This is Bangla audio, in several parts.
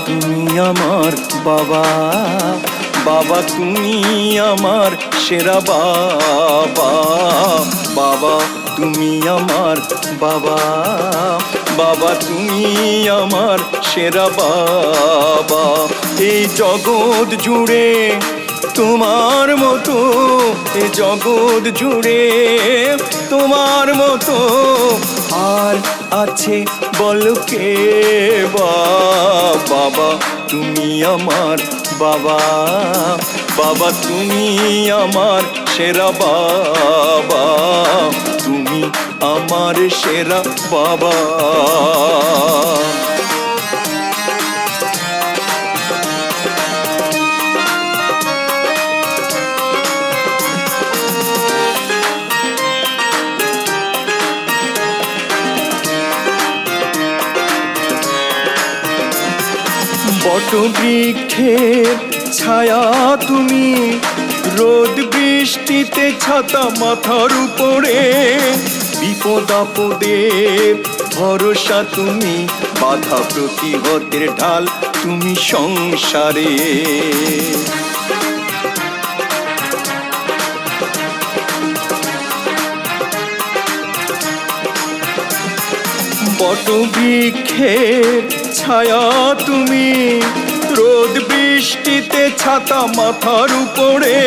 তুমি আমার বাবা, বাবা তুমি আমার সেরা বাবা, বাবা তুমি আমার বাবা, বাবা তুমি আমার সেরা বাবা। এই জগৎ জুড়ে তোমার মতো, এ জগৎ জুড়ে তোমার মতো আর আছে বলো কে? বাবা তুমি আমার বাবা, বাবা তুমি আমার সেরা বাবা, তুমি আমার সেরা বাবা। বটবৃক্ষের ছায়া তুমি, রোদ বৃষ্টিতে ছাতা মাথার উপরে, বিপদ আপদের ভরসা তুমি, বাধা প্রতিহতের ঢাল তুমি সংসারে। বটবৃক্ষের ছায়া তুমি, রোদ বৃষ্টিতে ছাতা মাথার উপরে,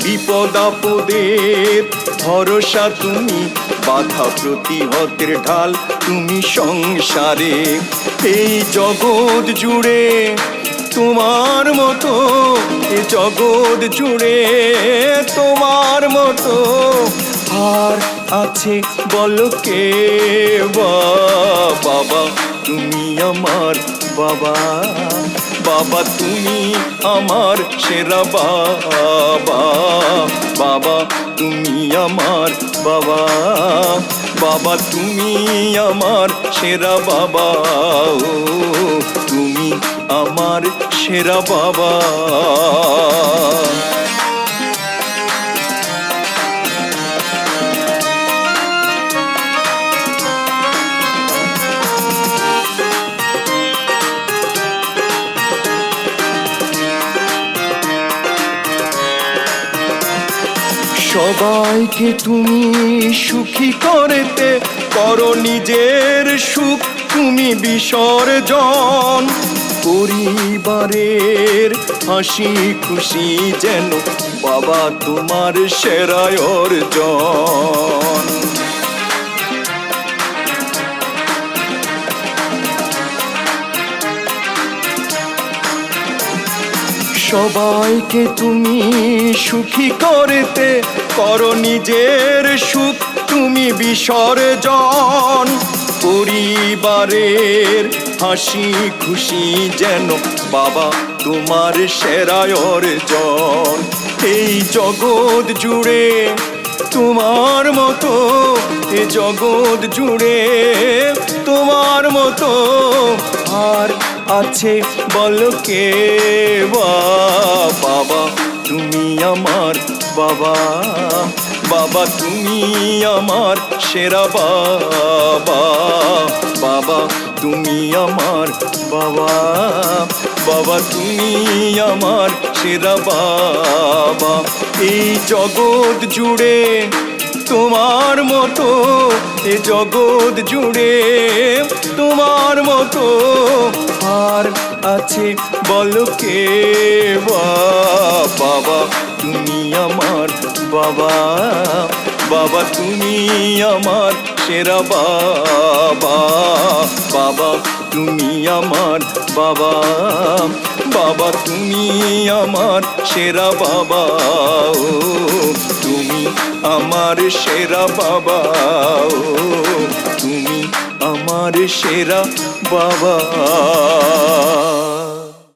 বিপদ আপদের ভরসা তুমি, বাধা প্রতিহতের ঢাল তুমি সংসারে। এই জগৎ জুড়ে তোমার মতো, এ জগৎ জুড়ে তোমার মতো আর আছে বলো কে? বাবা তুমি আমার বাবা, বাবা তুমি আমার সেরা বাবা, বাবা তুমি আমার বাবা, বাবা তুমি আমার সেরা বাবা, ও তুমি আমার সেরা বাবা। সবাইকে তুমি সুখী করতে করো নিজের সুখ তুমি বিসর্জন, পরিবারের হাসি খুশি যেন বাবা তোমার সেরা অর্জন। সবাইকে তুমি সুখী করতে করো নিজের সুখ তুমি বিসর্জন, পরিবারের হাসি খুশি যেন বাবা তোমার সেরা অর্জন। এই জগৎ জুড়ে তোমার মতো, এ জগৎ জুড়ে তোমার মতো আর আছে বলো কে? বাবা তুমি আমার বাবা, বাবা তুমি আমার সেরা বাবা, বাবা তুমি আমার বাবা, বাবা তুমি আমার সেরা বাবা। এই জগৎ জুড়ে তোমার মতো, এ জগৎ জুড়ে তোমার মতো আর আছে বলো কে? বাবা তুমি আমার বাবা, বাবা তুমি আমার সেরা বাবা, বাবা তুমি আমার বাবা, বাবা তুমি আমার সেরা বাবা, ও তুমি আমার সেরা বাবা, ও তুমি আমার সেরা বাবা।